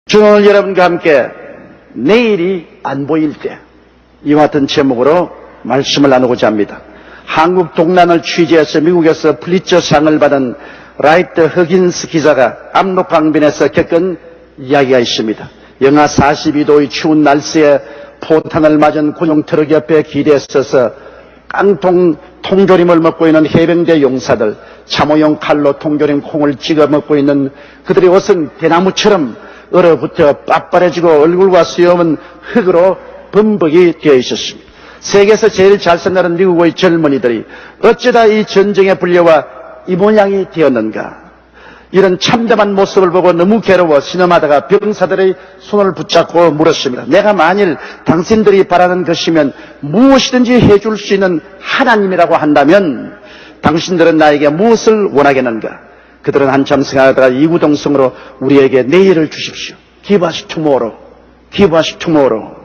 저는 오늘 여러분과 함께 내일이 안 보일 때 이와 같은 제목으로 말씀을 나누고자 합니다. 한국 동란을 취재해서 미국에서 플리처상을 받은 라이트 허긴스 기자가 압록강변에서 겪은 이야기가 있습니다. 영하 42도의 추운 날씨에 포탄을 맞은 군용 트럭 옆에 기대에 서서 깡통 통조림을 먹고 있는 해병대 용사들, 참호용 칼로 통조림 콩을 찍어 먹고 있는 그들의 옷은 대나무처럼 얼어붙어 빳빳해지고 얼굴과 수염은 흙으로 범벅이 되어 있었습니다. 세계에서 제일 잘 산다는 미국의 젊은이들이 어쩌다 이 전쟁의 불려와 이 모양이 되었는가. 이런 참담한 모습을 보고 너무 괴로워 신음하다가 병사들의 손을 붙잡고 물었습니다. 내가 만일 당신들이 바라는 것이면 무엇이든지 해줄 수 있는 하나님이라고 한다면 당신들은 나에게 무엇을 원하겠는가. 그들은 한참 생각하다가 이구동성으로 우리에게 내일을 주십시오. Give us tomorrow. Give us tomorrow.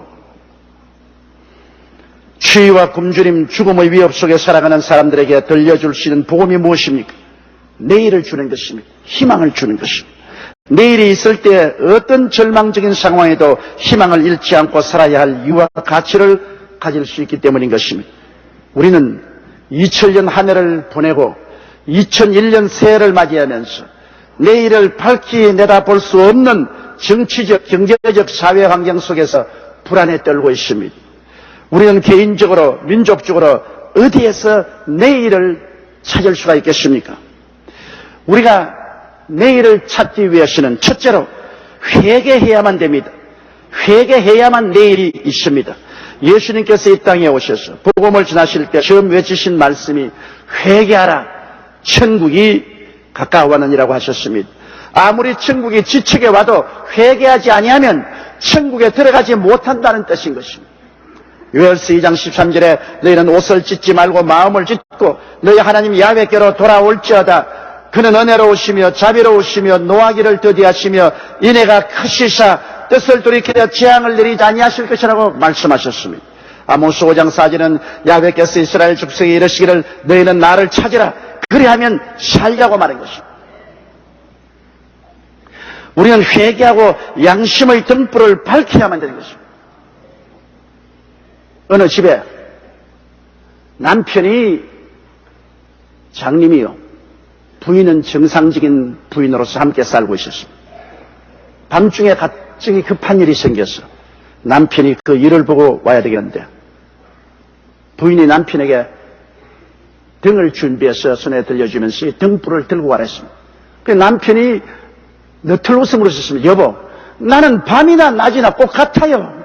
추위와 굶주림, 죽음의 위협 속에 살아가는 사람들에게 들려줄 수 있는 복음이 무엇입니까? 내일을 주는 것입니다. 희망을 주는 것입니다. 내일이 있을 때 어떤 절망적인 상황에도 희망을 잃지 않고 살아야 할 이유와 가치를 가질 수 있기 때문인 것입니다. 우리는 2000년 한 해를 보내고 2001년 새해를 맞이하면서 내일을 밝히 내다볼 수 없는 정치적, 경제적, 사회 환경 속에서 불안에 떨고 있습니다. 우리는 개인적으로, 민족적으로 어디에서 내일을 찾을 수가 있겠습니까? 우리가 내일을 찾기 위해서는 첫째로 회개해야만 됩니다. 회개해야만 내일이 있습니다. 예수님께서 이 땅에 오셔서 복음을 전하실 때 처음 외치신 말씀이 회개하라. 천국이 가까워하느니라고 하셨습니다. 아무리 천국이 지척에 와도 회개하지 아니하면 천국에 들어가지 못한다는 뜻인 것입니다. 요엘서 2장 13절에 너희는 옷을 찢지 말고 마음을 찢고 너희 하나님 야훼께로 돌아올지어다. 그는 은혜로우시며 자비로우시며 노하기를 더디하시며 인애가 크시사 뜻을 돌이켜 재앙을 내리지 아니하실 것이라고 말씀하셨습니다. 아모스 5장 4절은 야훼께서 이스라엘 족속에 이르시기를 너희는 나를 찾으라. 그리하면 살자고 말한 것입니다. 우리는 회개하고 양심의 등불을 밝혀야만 되는 것입니다. 어느 집에 남편이 장님이요, 부인은 정상적인 부인으로서 함께 살고 있었습니다. 밤중에 갑자기 급한 일이 생겨서 남편이 그 일을 보고 와야 되겠는데 부인이 남편에게 등을 준비해서 손에 들려주면서 등불을 들고 가라 했습니다. 그래서 남편이 너틀 웃음으로 썼습니다. 여보, 나는 밤이나 낮이나 꼭 같아요.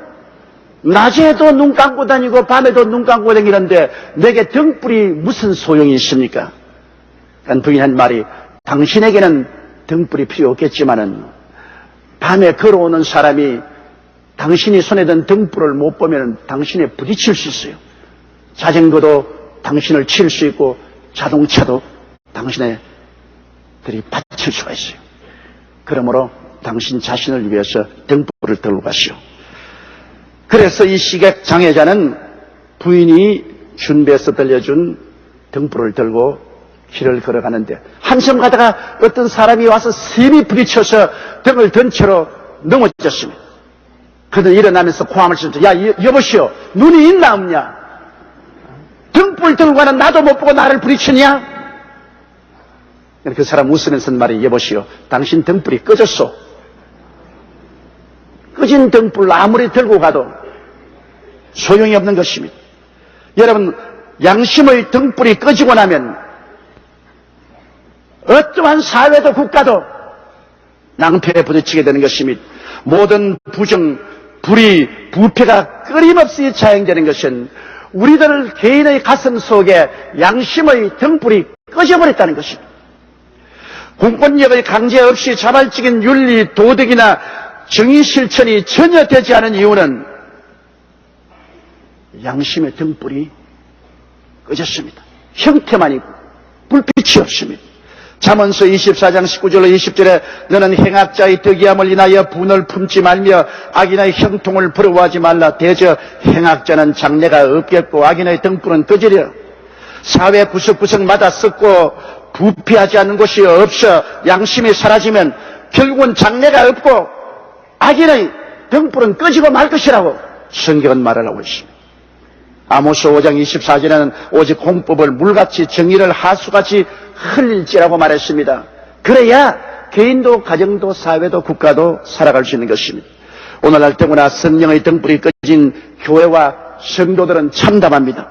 낮에도 눈 감고 다니고 밤에도 눈 감고 다니는데 내게 등불이 무슨 소용이 있습니까? 부인이 한 말이 당신에게는 등불이 필요 없겠지만은 밤에 걸어오는 사람이 당신이 손에 든 등불을 못 보면 당신에 부딪힐 수 있어요. 자전거도 당신을 칠 수 있고 자동차도 당신의 들이받칠 수가 있어요. 그러므로 당신 자신을 위해서 등불을 들고 가시오. 그래서 이 시각 장애자는 부인이 준비해서 들려준 등불을 들고 길을 걸어가는데 한참 가다가 어떤 사람이 와서 세미 부딪혀서 등을 든 채로 넘어졌습니다. 그는 일어나면서 고함을 치면서 야 여보시오, 눈이 있나 없냐? 등불 들고 가는 나도 못 보고 나를 부딪히냐? 그 사람 웃으면서 말이 여보시오, 당신 등불이 꺼졌소. 꺼진 등불 아무리 들고 가도 소용이 없는 것입니다. 여러분, 양심의 등불이 꺼지고 나면 어떠한 사회도 국가도 낭패에 부딪히게 되는 것입니다. 모든 부정, 불의, 부패가 끊임없이 자행되는 것은 우리들 개인의 가슴 속에 양심의 등불이 꺼져버렸다는 것입니다. 공권력의 강제 없이 자발적인 윤리, 도덕이나 정의 실천이 전혀 되지 않은 이유는 양심의 등불이 꺼졌습니다. 형태만 있고 불빛이 없습니다. 잠언서 24장 19절로 20절에 너는 행악자의 득이함을 인하여 분을 품지 말며 악인의 형통을 부러워하지 말라. 대저 행악자는 장래가 없겠고 악인의 등불은 꺼지려. 사회 구석구석마다 썩고 부패하지 않는 곳이 없어 양심이 사라지면 결국은 장래가 없고 악인의 등불은 꺼지고 말 것이라고 성경은 말을 하고 있습니다. 아모스 5장 24절에는 오직 공법을 물같이 정의를 하수같이 흘릴지라고 말했습니다. 그래야 개인도 가정도 사회도 국가도 살아갈 수 있는 것입니다. 오늘날 때구나 성령의 등불이 꺼진 교회와 성도들은 참담합니다.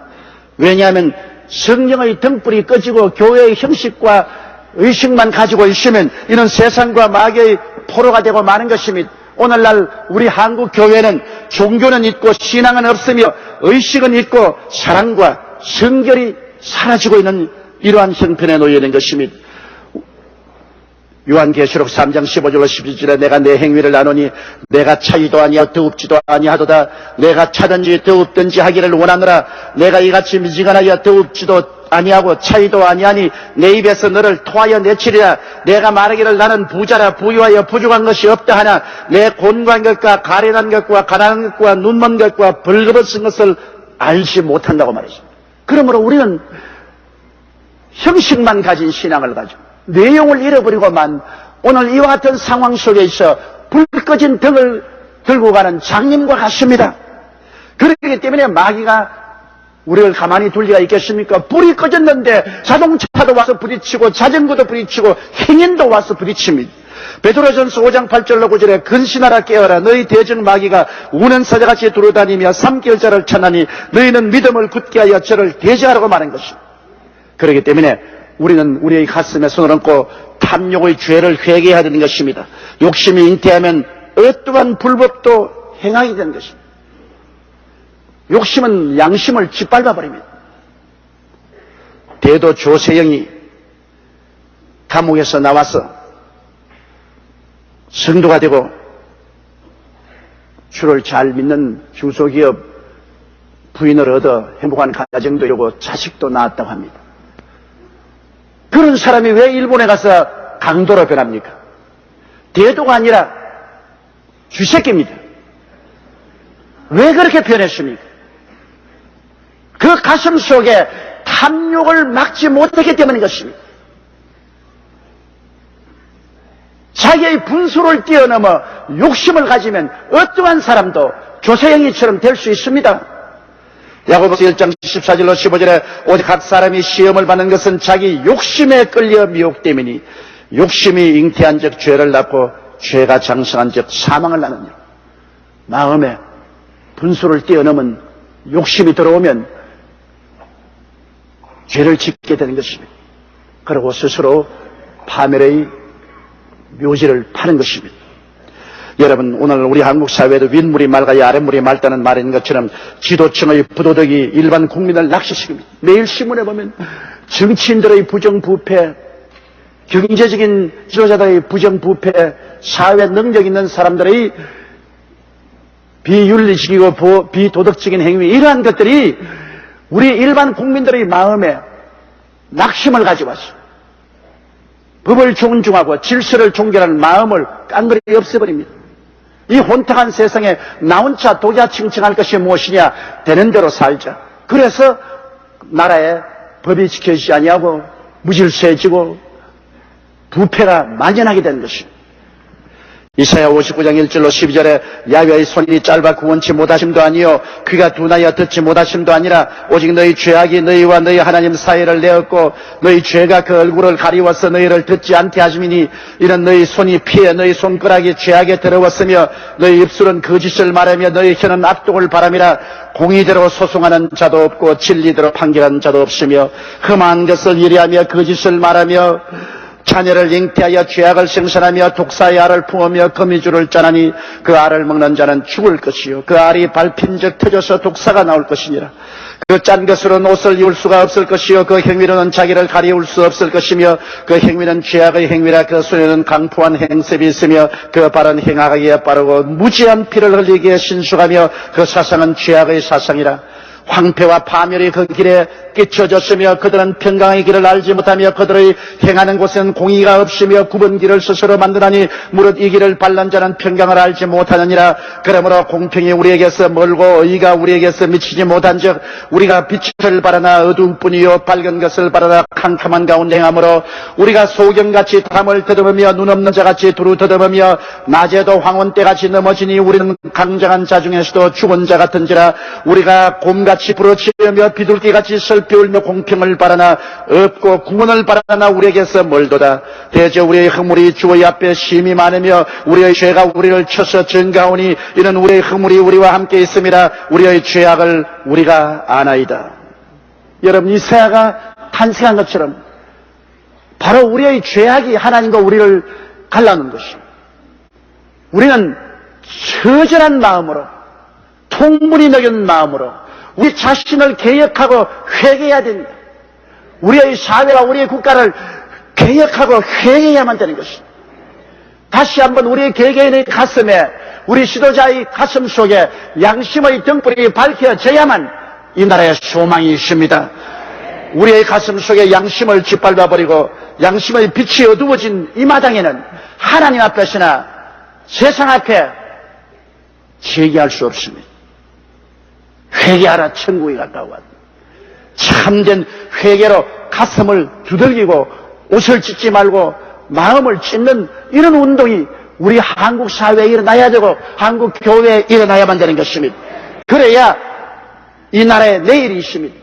왜냐하면 성령의 등불이 꺼지고 교회의 형식과 의식만 가지고 있으면 이는 세상과 마귀의 포로가 되고 마는 것입니다. 오늘날 우리 한국 교회는 종교는 있고 신앙은 없으며 의식은 있고 사랑과 성결이 사라지고 있는 이러한 형편에 놓여 있는 것입니다. 요한계시록 3장 15절로 17절에 내가 내 행위를 아노니 내가 차이도 아니하 더웁지도 아니하도다. 내가 차든지 더웁든지 하기를 원하노라. 내가 이같이 미지근하여 더웁지도 아니하고 차이도 아니하니 내 입에서 너를 토하여 내치리라. 내가 말하기를 나는 부자라 부유하여 부족한 것이 없다 하나 내 곤고한 것과 가련한 것과 가난한 것과 눈먼 것과 벌거벗은 것을 알지 못한다고 말했습니다. 그러므로 우리는 형식만 가진 신앙을 가지고 내용을 잃어버리고만 오늘 이와 같은 상황 속에 있어 불 꺼진 등을 들고 가는 장님과 같습니다. 그렇기 때문에 마귀가 우리를 가만히 둘 리가 있겠습니까? 불이 꺼졌는데 자동차도 와서 부딪히고 자전거도 부딪히고 행인도 와서 부딪힙니다. 베드로전서 5장 8절로 9절에 근신하라 깨어라 너희 대적 마귀가 우는 사자같이 두루다니며 삼킬 자를 찾나니 너희는 믿음을 굳게 하여 저를 대적하라고 말한 것입니다. 그렇기 때문에 우리는 우리의 가슴에 손을 얹고 탐욕의 죄를 회개해야 되는 것입니다. 욕심이 잉태하면 어떠한 불법도 행하게 되는 것입니다. 욕심은 양심을 짓밟아버립니다. 대도 조세영이 감옥에서 나와서 성도가 되고 주를 잘 믿는 중소기업 부인을 얻어 행복한 가정도 이루고 자식도 낳았다고 합니다. 그런 사람이 왜 일본에 가서 강도로 변합니까? 대도가 아니라 쥐새끼입니다. 왜 그렇게 변했습니까? 그 가슴 속에 탐욕을 막지 못했기 때문인 것입니다. 자기의 분수를 뛰어넘어 욕심을 가지면 어떠한 사람도 조세영이처럼 될 수 있습니다. 야고보서 1장 14절로 15절에 오직 각 사람이 시험을 받는 것은 자기 욕심에 끌려 미혹됨이니 욕심이 잉태한 즉 죄를 낳고 죄가 장성한 즉 사망을 낳느니라. 마음에 분수를 뛰어넘은 욕심이 들어오면 죄를 짓게 되는 것입니다. 그리고 스스로 파멸의 묘지를 파는 것입니다. 여러분, 오늘 우리 한국 사회도 윗물이 맑아야 아랫물이 맑다는 말인 것처럼 지도층의 부도덕이 일반 국민을 낙시시킵니다. 매일 신문에 보면 정치인들의 부정부패, 경제적인 지도자들의 부정부패, 사회 능력 있는 사람들의 비윤리적이고 비도덕적인 행위, 이러한 것들이 우리 일반 국민들의 마음에 낙심을 가져왔어요. 법을 존중하고 질서를 존경하는 마음을 깡그리 없애버립니다. 이 혼탁한 세상에 나 혼자 독야층층할 것이 무엇이냐, 되는 대로 살자. 그래서 나라에 법이 지켜지지 아니하고 무질서해지고 부패가 만연하게 되는 것입니다. 이사야 59장 1절로 12절에 야훼의 손이 짧아 구원치 못하심도 아니요 귀가 둔하여 듣지 못하심도 아니라 오직 너희 죄악이 너희와 너희 하나님 사이를 내었고 너희 죄가 그 얼굴을 가리워서 너희를 듣지 않게 하심이니 이는 너희 손이 피해 너희 손가락이 죄악에 더러웠으며 너희 입술은 거짓을 말하며 너희 혀는 악독을 바람이라 공의대로 소송하는 자도 없고 진리대로 판결하는 자도 없으며 험한 것을 이래하며 거짓을 말하며 자녀를 잉태하여 죄악을 생산하며 독사의 알을 품으며 거미줄을 짜나니 그 알을 먹는 자는 죽을 것이요 그 알이 밟힌 적 터져서 독사가 나올 것이니라. 그 짠 것으로는 옷을 입을 수가 없을 것이요 그 행위로는 자기를 가리울 수 없을 것이며 그 행위는 죄악의 행위라. 그 손에는 강포한 행셉이 있으며 그 발은 행하기에 빠르고 무지한 피를 흘리기에 신속하며 그 사상은 죄악의 사상이라. 황폐와 파멸이 그 길에 끼쳐졌으며 그들은 평강의 길을 알지 못하며 그들의 행하는 곳에는 공의가 없으며 굽은 길을 스스로 만드나니 무릇 이 길을 밟는 자는 평강을 알지 못하느니라. 그러므로 공평이 우리에게서 멀고 의가 우리에게서 미치지 못한즉 우리가 빛을 바라나 어두운 뿐이요 밝은 것을 바라나 캄캄한 가운데 행함으로 우리가 소경같이 담을 더듬으며 눈 없는 자같이 두루 더듬으며 낮에도 황혼때같이 넘어지니 우리는 강장한 자 중에서도 죽은 자 같은지라. 우리가 곰같이 부러치며 비둘기같이 슬피울며 공평을 바라나 없고 구원을 바라나 우리에게서 멀도다. 대저 우리의 허물이 주의 앞에 심히 많으며 우리의 죄가 우리를 쳐서 증가하오니 이는 우리의 허물이 우리와 함께 있음이라. 우리의 죄악을 우리가 아나이다. 여러분, 이사야가 탄생한 것처럼 바로 우리의 죄악이 하나님과 우리를 갈라놓은 것입니다. 우리는 처절한 마음으로, 통분이 녹은 마음으로 우리 자신을 개혁하고 회개해야 됩니다. 우리의 사회와 우리의 국가를 개혁하고 회개해야만 되는 것입니다. 다시 한번 우리 개개인의 가슴에, 우리 지도자의 가슴 속에 양심의 등불이 밝혀져야만 이 나라에 소망이 있습니다. 우리의 가슴 속에 양심을 짓밟아버리고 양심의 빛이 어두워진 이 마당에는 하나님 앞에서나 세상 앞에 제기할 수 없습니다. 회개하라, 천국이 가까워. 참된 회개로 가슴을 두들기고 옷을 찢지 말고 마음을 찢는 이런 운동이 우리 한국 사회에 일어나야 되고 한국 교회에 일어나야만 되는 것입니다. 그래야 이 나라에 내일이 있습니다.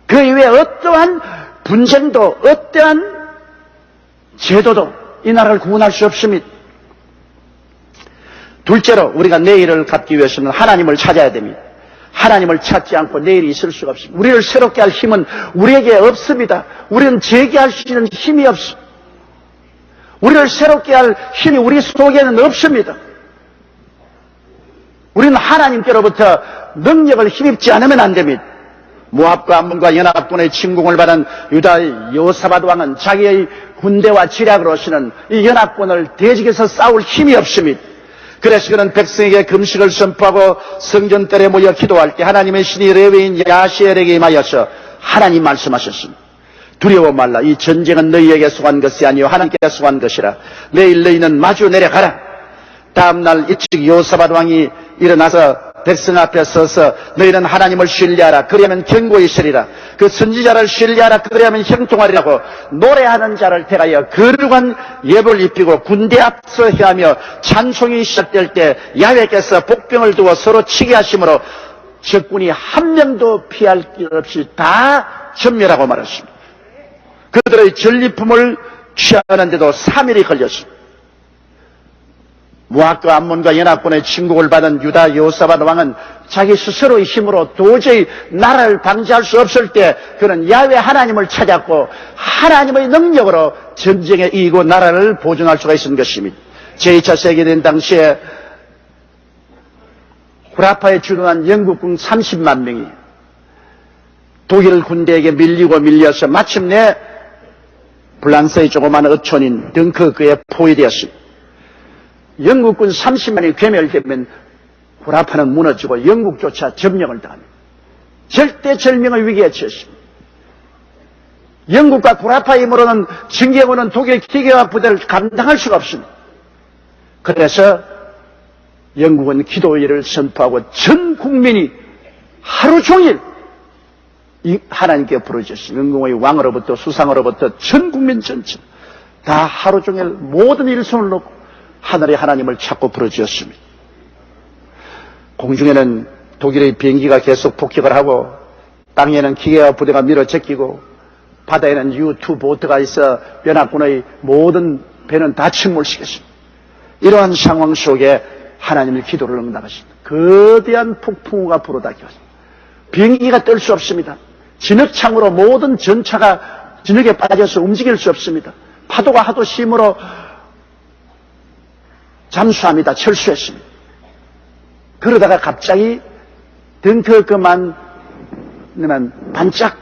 그 이외에 어떠한 분쟁도 어떠한 제도도 이 나라를 구원할 수 없습니다. 둘째로 우리가 내일을 갖기 위해서는 하나님을 찾아야 됩니다. 하나님을 찾지 않고 내일이 있을 수가 없습니다. 우리를 새롭게 할 힘은 우리에게 없습니다. 우리는 재기할 수 있는 힘이 없습니다. 우리를 새롭게 할 힘이 우리 속에는 없습니다. 우리는 하나님께로부터 능력을 힘입지 않으면 안 됩니다. 모압과 암몬과 연합군의 침공을 받은 유다 여호사밧 왕은 자기의 군대와 지략으로서는 이 연합군을 대적해서 싸울 힘이 없습니다. 그래서 그는 백성에게 금식을 선포하고 성전뜰에 모여 기도할 때 하나님의 신이 레위인 야시엘에게 임하여서 하나님 말씀하셨습니다. 두려워 말라. 이 전쟁은 너희에게 속한 것이 아니요 하나님께 속한 것이라. 내일 너희는 마주 내려가라. 다음날 일찍 여호사밧 왕이 일어나서 백성 앞에 서서 너희는 하나님을 신뢰하라. 그리하면 견고히 있으리라. 그 선지자를 신뢰하라. 그리하면 형통하리라고 노래하는 자를 택하여 거룩한 예복을 입히고 군대 앞서 헤하며 찬송이 시작될 때 야훼께서 복병을 두어 서로 치게 하심으로 적군이 한 명도 피할 길 없이 다 전멸하고 말았습니다. 그들의 전리품을 취하는데도 3일이 걸렸습니다. 모압과 암몬과 연합군의 침공을 받은 유다 여호사밧 왕은 자기 스스로의 힘으로 도저히 나라를 방지할 수 없을 때 그는 야훼 하나님을 찾았고 하나님의 능력으로 전쟁에 이기고 나라를 보존할 수가 있는 것입니다. 제2차 세계대전 당시에 구라파에 주둔한 영국군 30만 명이 독일 군대에게 밀려서 마침내 프랑스의 조그마한 어촌인 덩크크에 포위되었습니다. 영국군 30만이 괴멸되면 구라파는 무너지고 영국조차 점령을 당합니다. 절대절명의 위기에 처했습니다. 영국과 구라파의 힘으로는 진격하는 독일 기계화 부대를 감당할 수가 없습니다. 그래서 영국은 기도회를 선포하고 전 국민이 하루 종일 하나님께 부르짖습니다. 영국의 왕으로부터 수상으로부터 전 국민 전체 다 하루 종일 모든 일손을 놓고 하늘의 하나님을 찾고 부르짖었습니다. 공중에는 독일의 비행기가 계속 폭격을 하고 땅에는 기계와 부대가 밀어제끼고 바다에는 U2 보트가 있어 연합군의 모든 배는 다 침몰시켰습니다. 이러한 상황 속에 하나님의 기도를 응답하십니다. 거대한 폭풍우가 불어닥쳤습니다. 비행기가 뜰 수 없습니다. 진흙창으로 모든 전차가 진흙에 빠져서 움직일 수 없습니다. 파도가 하도 심으로 잠수합니다. 철수했습니다. 그러다가 갑자기 덩크크만 반짝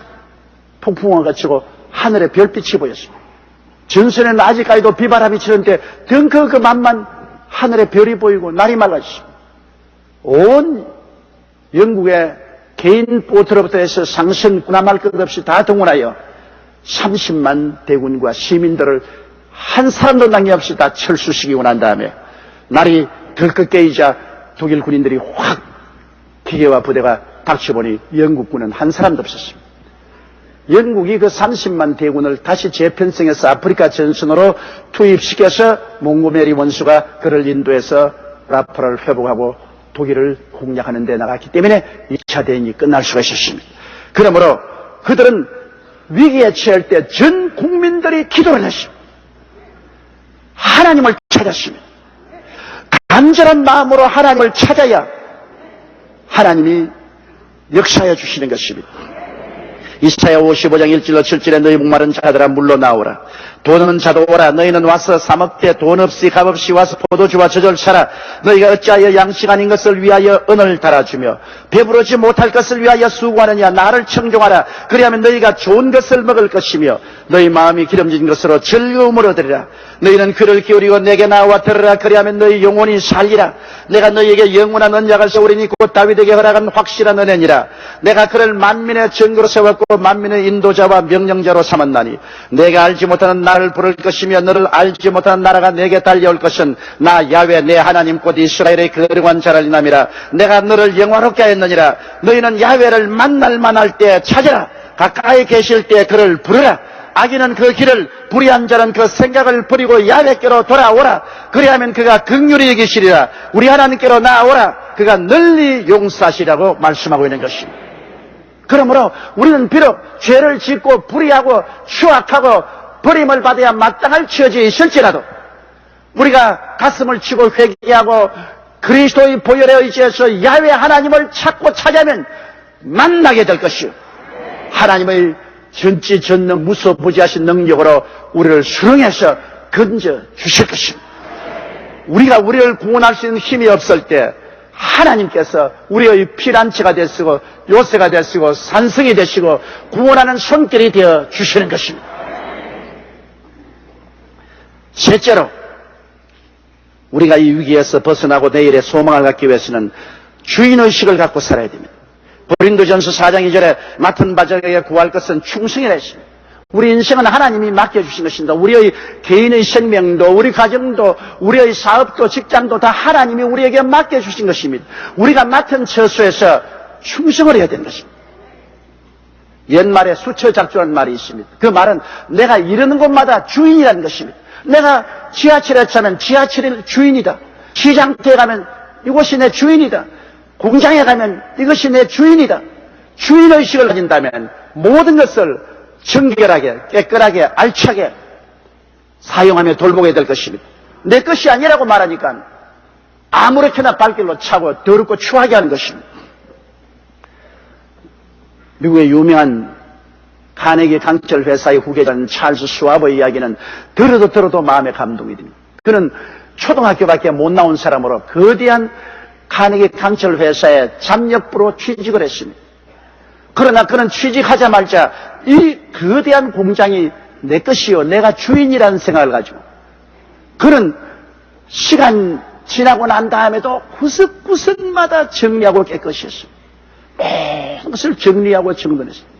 폭풍우가 치고 하늘에 별빛이 보였습니다. 전선에는 아직까지도 비바람이 치는데 덩크크만만 하늘에 별이 보이고 날이 맑아졌습니다. 온 영국의 개인 보트로부터 해서 상선 군함할 것 없이 다 동원하여 30만 대군과 시민들을 한 사람도 남김없이 다 철수시키고 난 다음에 날이 들끓게이자 독일 군인들이 확 기계와 부대가 닥쳐보니 영국군은 한 사람도 없었습니다. 영국이 그 30만 대군을 다시 재편성해서 아프리카 전선으로 투입시켜서 몽고메리 원수가 그를 인도해서 라파를 회복하고 독일을 공략하는 데 나갔기 때문에 2차 대전이 끝날 수가 있었습니다. 그러므로 그들은 위기에 처할 때 전 국민들이 기도를 했습니다. 하나님을 찾았습니다. 간절한 마음으로 하나님을 찾아야 하나님이 역사해 주시는 것입니다. 이사야 55장 1절로 7절에 너희 목마른 자들아 물러 나오라. 돈 없는 자도 오라. 너희는 와서 사 먹되 돈 없이 값 없이 와서 포도주와 저절 사라. 너희가 어찌하여 양식 아닌 것을 위하여 은을 달아주며 배부르지 못할 것을 위하여 수고하느냐. 나를 청종하라. 그리하면 너희가 좋은 것을 먹을 것이며 너희 마음이 기름진 것으로 즐거움을 얻으리라. 너희는 귀를 기울이고 내게 나와 들으라. 그리하면 너희 영혼이 살리라. 내가 너희에게 영원한 언약을 세우리니 곧 다윗에게 허락한 확실한 은혜니라. 내가 그를 만민의 증거로 세웠고 만민의 인도자와 명령자로 삼았나니 내가 알지 못하는 나를 부를 것이며 너를 알지 못하는 나라가 내게 달려올 것은 나 야훼 내 하나님 곧 이스라엘의 거룩한 자를 인함이라. 내가 너를 영화롭게 하였느니라. 너희는 야훼를 만날 만할 때 찾아라. 가까이 계실 때 그를 부르라. 악인은 그 길을 불의한 자는 그 생각을 버리고 야훼께로 돌아오라. 그리하면 그가 긍휼히 여기시리라. 우리 하나님께로 나아오라. 그가 널리 용서하시라고 말씀하고 있는 것입니다. 그러므로 우리는 비록 죄를 짓고 불의하고 추악하고 버림을 받아야 마땅할 처지에 있을지라도 우리가 가슴을 치고 회개하고 그리스도의 보혈에 의지해서 야훼 하나님을 찾고 찾아면 만나게 될 것이요 하나님의 전지전능 무소부지하신 능력으로 우리를 수령해서 건져 주실 것입니다. 우리가 우리를 구원할 수 있는 힘이 없을 때 하나님께서 우리의 피난처가 되시고 요새가 되시고 산성이 되시고 구원하는 손길이 되어 주시는 것입니다. 셋째로 우리가 이 위기에서 벗어나고 내일의 소망을 갖기 위해서는 주인의식을 갖고 살아야 됩니다. 고린도전서 4장 2절에 맡은 바에게 구할 것은 충성이라 했습니다. 우리 인생은 하나님이 맡겨주신 것입니다. 우리의 개인의 생명도 우리 가정도 우리의 사업도 직장도 다 하나님이 우리에게 맡겨주신 것입니다. 우리가 맡은 처소에서 충성을 해야 되는 것입니다. 옛말에 수처작주라는 말이 있습니다. 그 말은 내가 이르는 곳마다 주인이라는 것입니다. 내가 지하철에 타면 지하철의 주인이다. 시장터에 가면 이곳이 내 주인이다. 공장에 가면 이것이 내 주인이다. 주인의식을 가진다면 모든 것을 정결하게 깨끗하게 알차게 사용하며 돌보게 될 것입니다. 내 것이 아니라고 말하니까 아무렇게나 발길로 차고 더럽고 추하게 하는 것입니다. 미국의 유명한 카네기 강철 회사의 후계자인 찰스 슈와버의 이야기는 들어도 마음에 감동이 됩니다. 그는 초등학교밖에 못 나온 사람으로 거대한 카네기 강철 회사에 잠역부로 취직을 했습니다. 그러나 그는 취직하자마자 이 거대한 공장이 내 것이요 내가 주인이라는 생각을 가지고 그는 시간 지나고 난 다음에도 구석구석마다 정리하고 깨끗이 했습니다. 모든 것을 정리하고 정돈했습니다.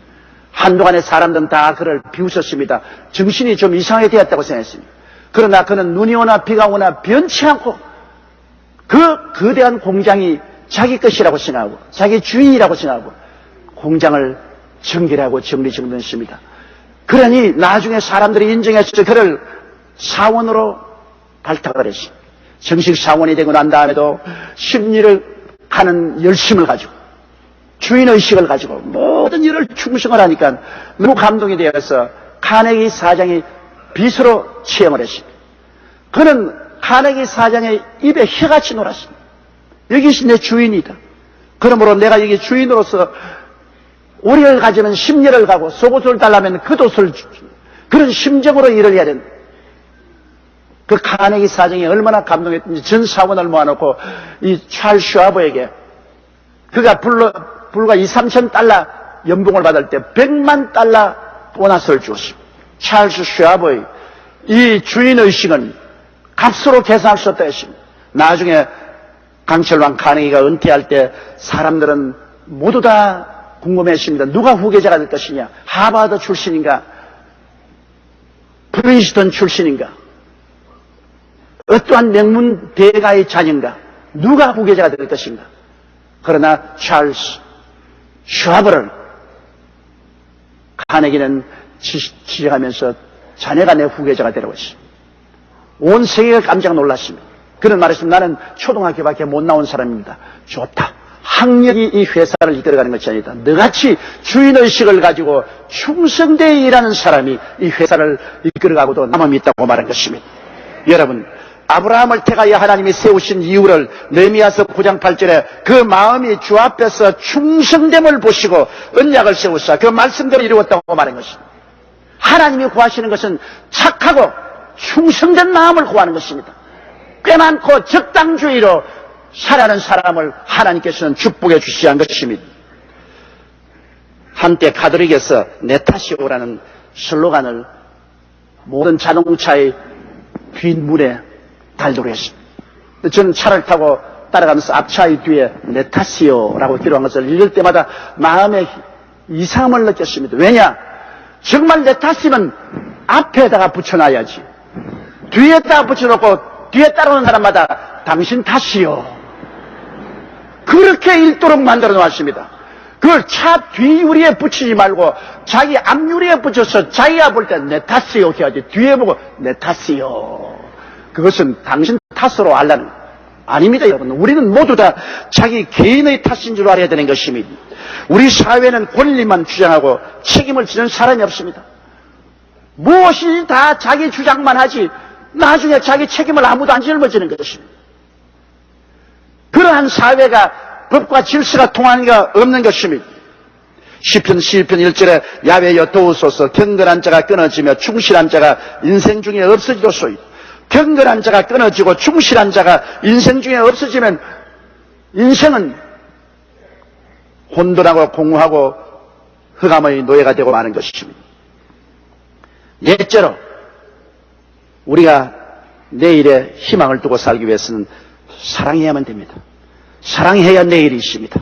한동안에 사람들은 다 그를 비웃었습니다. 정신이 좀 이상하게 되었다고 생각했습니다. 그러나 그는 눈이 오나 비가 오나 변치 않고 그 거대한 공장이 자기 것이라고 생각하고 자기 주인이라고 생각하고 공장을 정결하고 정리정돈했습니다. 그러니 나중에 사람들이 인정해서 그를 사원으로 발탁을 했습니다. 정식 사원이 되고 난 다음에도 심리를 하는 열심을 가지고 주인의식을 가지고 모든 일을 충성을 하니까 너무 감동이 되어서 카네기 사장이 비서로 채용을 했습니다. 그는 카네기 사장의 입에 혀같이 놀았습니다. 여기서 내 주인이다. 그러므로 내가 여기 주인으로서 우리를 가지는 심리를 가고 속옷을 달라면 겉옷을 그런 심정으로 일을 해야 된다. 그 카네기 사장이 얼마나 감동했던지 전 사원을 모아놓고 이 찰스 슈와버에게 그가 불과 2, 3천 달러 연봉을 받을 때 100만 달러 보너스를 주었습니다. 찰스 슈와버의 이 주인의식은 값으로 계산할 수 없다 했습니다. 나중에 강철왕 카네기가 은퇴할 때 사람들은 모두 다 궁금했습니다. 누가 후계자가 될 것이냐? 하버드 출신인가? 프린스턴 출신인가? 어떠한 명문 대가의 자녀인가? 누가 후계자가 될 것인가? 그러나 찰스 슈와브를 카네기는 지적하면서 자네가 내 후계자가 되라고 했습니다. 온 세계가 깜짝 놀랐습니다. 그는 말했습니다. 나는 초등학교밖에 못 나온 사람입니다. 좋다. 학력이 이 회사를 이끌어가는 것이 아니다. 너같이 주인의식을 가지고 충성되어 일하는 사람이 이 회사를 이끌어가고도 남음이 있다고 말한 것입니다. 여러분, 아브라함을 택하여 하나님이 세우신 이유를 느헤미야서 9장 8절에 그 마음이 주 앞에서 충성됨을 보시고 언약을 세우사 그 말씀대로 이루었다고 말한 것입니다. 하나님이 구하시는 것은 착하고 충성된 마음을 구하는 것입니다. 꽤 많고 적당주의로 살아가는 사람을 하나님께서는 축복해 주시야 한 것입니다. 한때 카톨릭에서 내 탓이오라는 슬로건을 모든 자동차의 뒷문에 달도록 했습니다. 저는 차를 타고 따라가면서 앞차의 뒤에 내 탓이요라고 기록한 것을 읽을 때마다 마음에 이상함을 느꼈습니다. 왜냐? 정말 내 탓이면 앞에다가 붙여놔야지. 뒤에다가 붙여놓고 뒤에 따라오는 사람마다 당신 탓이요. 그렇게 읽도록 만들어 놓았습니다. 그걸 차 뒷유리에 붙이지 말고 자기 앞유리에 붙여서 자기가 볼 때 내 탓이요 해야지. 뒤에 보고 내 탓이요. 그것은 당신 탓으로 알라는 아닙니다, 여러분. 우리는 모두 다 자기 개인의 탓인 줄 알아야 되는 것입니다. 우리 사회는 권리만 주장하고 책임을 지는 사람이 없습니다. 무엇이 다 자기 주장만 하지 나중에 자기 책임을 아무도 안 짊어지는 것입니다. 그러한 사회가 법과 질서가 통하는 게 없는 것입니다. 시편 1절에 야훼여 도우소서 경건한 자가 끊어지며 충실한 자가 인생 중에 없어지도소이다. 경건한 자가 끊어지고 충실한 자가 인생 중에 없어지면 인생은 혼돈하고 공허하고 흑암의 노예가 되고 마는 것입니다. 넷째로 우리가 내일의 희망을 두고 살기 위해서는 사랑해야만 됩니다. 사랑해야 내일이 있습니다.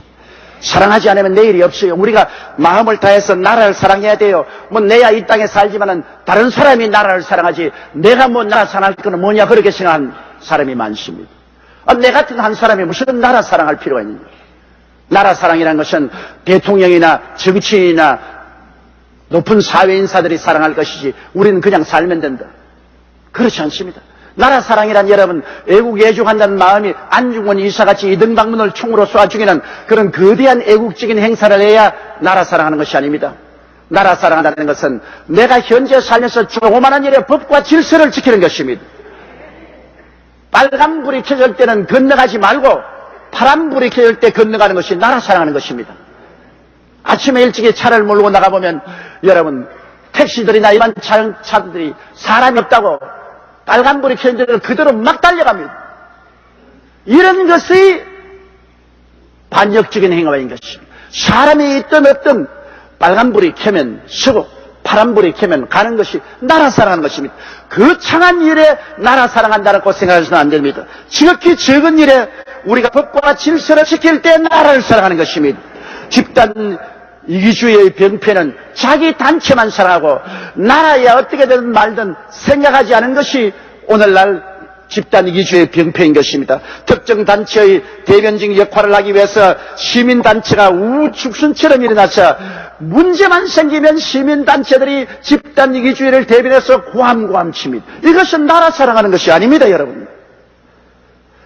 사랑하지 않으면 내일이 없어요. 우리가 마음을 다해서 나라를 사랑해야 돼요. 뭐 내야 이 땅에 살지만은 다른 사람이 나라를 사랑하지 내가 뭐 나라 사랑할 거는 뭐냐 그렇게 생각하는 사람이 많습니다. 내 같은 한 사람이 무슨 나라 사랑할 필요가 있느냐. 나라 사랑이라는 것은 대통령이나 정치인이나 높은 사회 인사들이 사랑할 것이지 우리는 그냥 살면 된다. 그렇지 않습니다. 나라 사랑이란 여러분 애국 애족한다는 마음이 안중근 이사같이 이등방문을 총으로 쏴 죽이는 그런 거대한 애국적인 행사를 해야 나라 사랑하는 것이 아닙니다. 나라 사랑한다는 것은 내가 현재 살면서 조그마한 일에 법과 질서를 지키는 것입니다. 빨간불이 켜질 때는 건너가지 말고 파란불이 켜질 때 건너가는 것이 나라 사랑하는 것입니다. 아침에 일찍이 차를 몰고 나가보면 여러분 택시들이나 일반 차들이 사람이 없다고 빨간불이 켜진 데를 그대로 막 달려갑니다. 이런 것이 반역적인 행위인 것입니다. 사람이 있든 없든 빨간불이 켜면 서고 파란불이 켜면 가는 것이 나라 사랑하는 것입니다. 그 창한 일에 나라 사랑한다고 생각해서는 안 됩니다. 지극히 적은 일에 우리가 법과 질서를 지킬 때 나라를 사랑하는 것입니다. 집단 이기주의의 병폐는 자기 단체만 사랑하고 나라에 어떻게 되든 말든 생각하지 않은 것이 오늘날 집단 이기주의의 병폐인 것입니다. 특정 단체의 대변적 역할을 하기 위해서 시민단체가 우죽순처럼 일어나서 문제만 생기면 시민단체들이 집단 이기주의를 대변해서 고함고함 칩니다. 이것은 나라 사랑하는 것이 아닙니다, 여러분.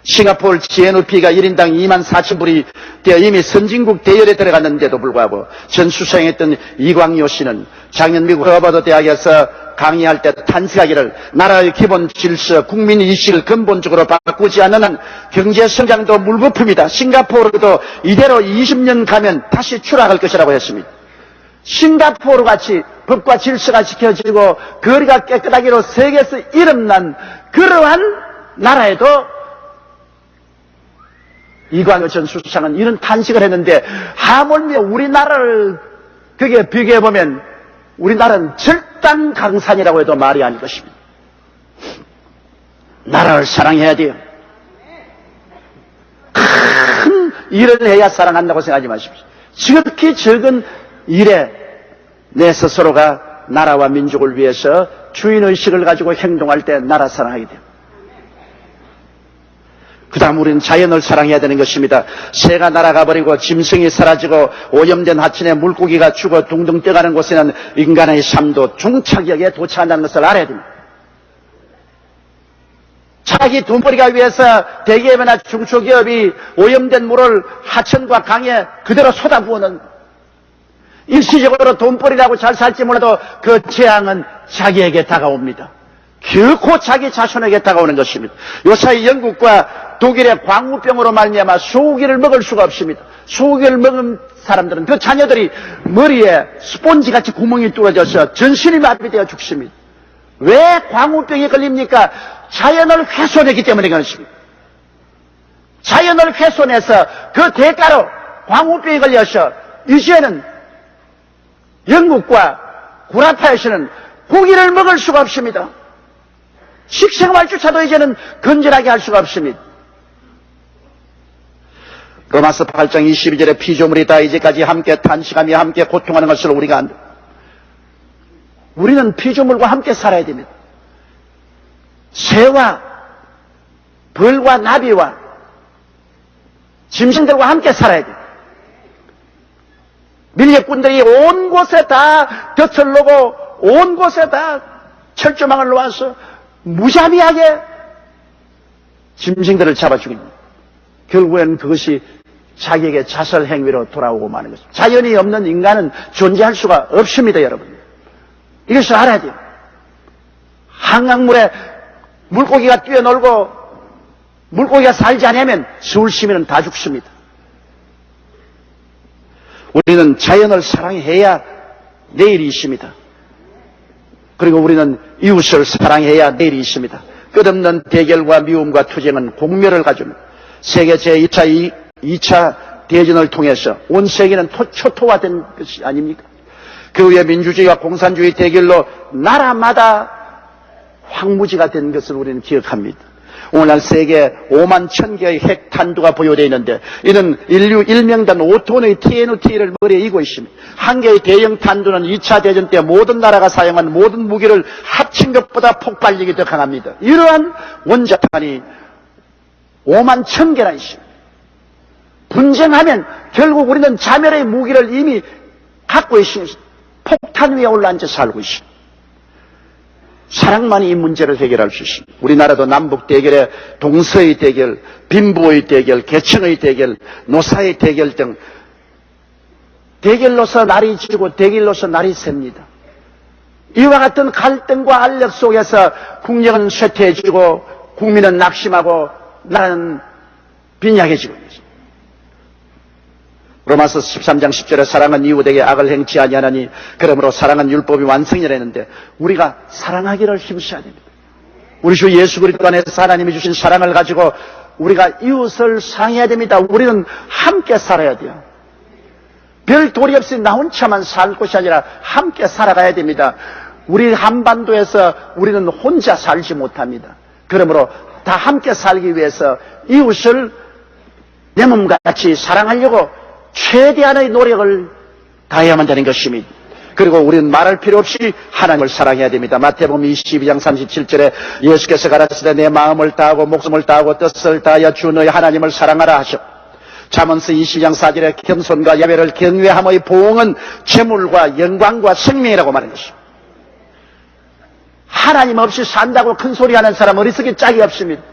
싱가포르 GNP가 1인당 24,000불이 되어 이미 선진국 대열에 들어갔는데도 불구하고 전 수상했던 이광요 씨는 작년 미국 하버드 대학에서 강의할 때 탄식하기를 나라의 기본 질서, 국민 의식을 근본적으로 바꾸지 않는 한 경제 성장도 물거품이다. 싱가포르도 이대로 20년 가면 다시 추락할 것이라고 했습니다. 싱가포르 같이 법과 질서가 지켜지고 거리가 깨끗하기로 세계에서 이름난 그러한 나라에도 이광요 전 수상은 이런 탄식을 했는데 하물며 우리나라를 그게 비교해보면 우리나라는 절단 강산이라고 해도 말이 아닐 것입니다. 나라를 사랑해야 돼요. 큰 일을 해야 사랑한다고 생각하지 마십시오. 지극히 적은 일에 내 스스로가 나라와 민족을 위해서 주인의식을 가지고 행동할 때 나라 사랑하게 돼요. 그 다음 우리는 자연을 사랑해야 되는 것입니다. 새가 날아가 버리고 짐승이 사라지고 오염된 하천에 물고기가 죽어 둥둥 떠가는 곳에는 인간의 삶도 종착역에 도착한다는 것을 알아야 됩니다. 자기 돈벌이가 위해서 대기업이나 중소기업이 오염된 물을 하천과 강에 그대로 쏟아부어는 일시적으로 돈벌이라고 잘 살지 몰라도 그 재앙은 자기에게 다가옵니다. 결코 자기 자손에게 다가오는 것입니다. 요사이 영국과 독일의 광우병으로 말미암아 소고기를 먹을 수가 없습니다. 소고기를 먹은 사람들은 그 자녀들이 머리에 스폰지같이 구멍이 뚫어져서 전신이 마비되어 죽습니다. 왜 광우병에 걸립니까? 자연을 훼손했기 때문에 그렇습니다. 자연을 훼손해서 그 대가로 광우병에 걸려서 이제는 영국과 구라파에서는 고기를 먹을 수가 없습니다. 식생활조차도 이제는 건전하게 할 수가 없습니다. 로마서 8장 22절에 피조물이 다 이제까지 함께 탄식하며 함께 고통하는 것을 우리가 안다. 우리는 피조물과 함께 살아야 됩니다. 새와 벌과 나비와 짐승들과 함께 살아야 됩니다. 밀렵꾼들이 온 곳에 다 덫을 놓고 온 곳에 다 철조망을 놓아서 무자비하게 짐승들을 잡아 죽입니다. 결국에는 그것이 자기에게 자살 행위로 돌아오고 마는 것입니다. 자연이 없는 인간은 존재할 수가 없습니다, 여러분. 이것을 알아야 돼요. 한강물에 물고기가 뛰어놀고 물고기가 살지 않으면 서울 시민은 다 죽습니다. 우리는 자연을 사랑해야 내일이 있습니다. 그리고 우리는 이웃을 사랑해야 내일이 있습니다. 끝없는 대결과 미움과 투쟁은 공멸을 가져옵니다. 세계 제2차 대전을 통해서 온 세계는 초토화된 것이 아닙니까? 그 후에 민주주의와 공산주의 대결로 나라마다 황무지가 된 것을 우리는 기억합니다. 오늘날 세계 5만 1000개의 핵탄두가 보유되어 있는데 이는 인류 1명당 5톤의 TNT를 머리에 이고 있습니다. 한 개의 대형 탄두는 2차 대전 때 모든 나라가 사용한 모든 무기를 합친 것보다 폭발력이 더 강합니다. 이러한 원자탄이 5만 1000개나 있습니다. 분쟁하면 결국 우리는 자멸의 무기를 이미 갖고 있습니다. 폭탄 위에 올라앉아 살고 있습니다. 사랑만이 이 문제를 해결할 수 있습니다. 우리나라도 남북 대결에 동서의 대결, 빈부의 대결, 계층의 대결, 노사의 대결 등 대결로서 날이 지고 대결로서 날이 셉니다. 이와 같은 갈등과 알력 속에서 국력은 쇠퇴해지고 국민은 낙심하고 나라는 빈약해지고 있습니다. 로마서 13장 10절에 사랑은 이웃에게 악을 행치 아니하나니 그러므로 사랑은 율법이 완성이라 했는데 우리가 사랑하기를 힘써야 됩니다. 우리 주 예수 그리스도 안에서 하나님이 주신 사랑을 가지고 우리가 이웃을 사랑해야 됩니다. 우리는 함께 살아야 돼요. 별 도리 없이 나 혼자만 살 것이 아니라 함께 살아가야 됩니다. 우리 한반도에서 우리는 혼자 살지 못합니다. 그러므로 다 함께 살기 위해서 이웃을 내 몸같이 사랑하려고 최대한의 노력을 다해야만 되는 것입니다. 그리고 우리는 말할 필요 없이 하나님을 사랑해야 됩니다. 마태복음 22장 37절에 예수께서 가라사대 내 마음을 다하고 목숨을 다하고 뜻을 다하여 주 너희 하나님을 사랑하라 하셨. 잠언서 22장 4절에 겸손과 야외를 경외함의 보응은 재물과 영광과 생명이라고 말한 것입니다. 하나님 없이 산다고 큰 소리하는 사람 어리석이 짝이 없습니다.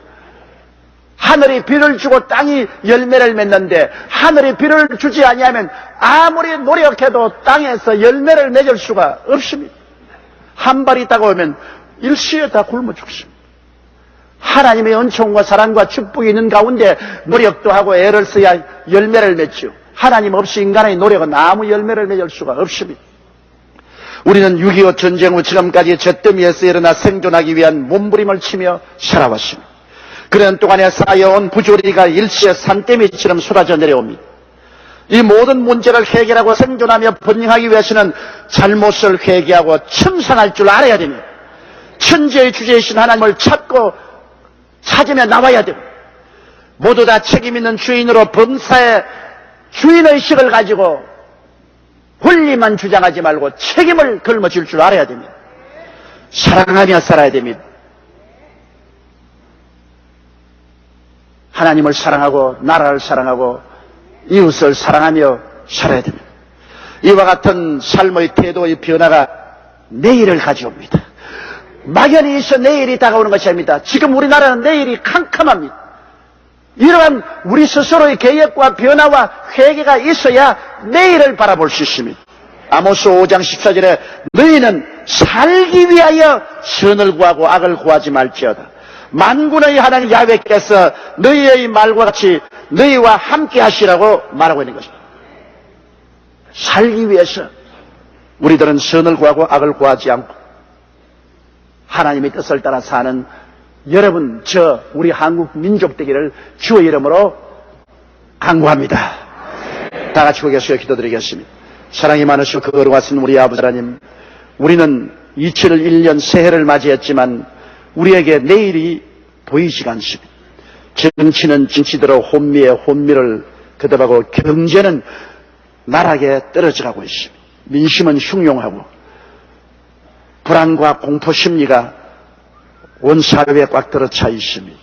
하늘이 비를 주고 땅이 열매를 맺는데 하늘이 비를 주지 아니하면 아무리 노력해도 땅에서 열매를 맺을 수가 없습니다. 한 발이 다가오면 일시에 다 굶어 죽습니다. 하나님의 은총과 사랑과 축복이 있는 가운데 노력도 하고 애를 써야 열매를 맺죠. 하나님 없이 인간의 노력은 아무 열매를 맺을 수가 없습니다. 우리는 6.25 전쟁 후 지금까지 잿더미에서 일어나 생존하기 위한 몸부림을 치며 살아왔습니다. 그런 동안에 쌓여온 부조리가 일시에 산더미처럼 쏟아져 내려옵니다. 이 모든 문제를 해결하고 생존하며 번영하기 위해서는 잘못을 회개하고 청산할 줄 알아야 됩니다. 천지의 주제이신 하나님을 찾으며 나와야 됩니다. 모두 다 책임 있는 주인으로 범사의 주인의식을 가지고 권리만 주장하지 말고 책임을 걸머질 줄 알아야 됩니다. 사랑하며 살아야 됩니다. 하나님을 사랑하고 나라를 사랑하고 이웃을 사랑하며 살아야 됩니다. 이와 같은 삶의 태도의 변화가 내일을 가져옵니다. 막연히 있어 내일이 다가오는 것이 아닙니다. 지금 우리나라는 내일이 캄캄합니다. 이러한 우리 스스로의 계획과 변화와 회개가 있어야 내일을 바라볼 수 있습니다. 아모스 5장 14절에 너희는 살기 위하여 선을 구하고 악을 구하지 말지어다. 만군의 하나님 야훼께서 너희의 말과 같이 너희와 함께 하시라고 말하고 있는 것입니다. 살기 위해서 우리들은 선을 구하고 악을 구하지 않고 하나님의 뜻을 따라 사는 여러분, 우리 한국 민족 되기를 주의 이름으로 간구합니다. 다 같이 고개숙여 기도드리겠습니다. 사랑이 많으시고 거룩하신 우리 아버지 하나님, 우리는 2001년 새해를 맞이했지만 우리에게 내일이 보이지가 않습니다. 정치는 정치대로 혼미에 혼미를 거듭하고 경제는 나락에 떨어져가고 있습니다. 민심은 흉흉하고 불안과 공포 심리가 온 사회에 꽉 들어차 있습니다.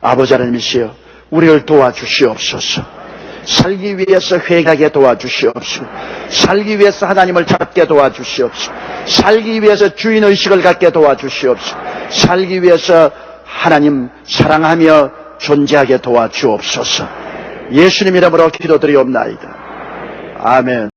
아버지 하나님이시여, 우리를 도와주시옵소서. 살기 위해서 회개하게 도와주시옵소서. 살기 위해서 하나님을 잡게 도와주시옵소서. 살기 위해서 주인의식을 갖게 도와주시옵소서. 살기 위해서 하나님 사랑하며 존재하게 도와주옵소서. 예수님 이름으로 기도드리옵나이다. 아멘.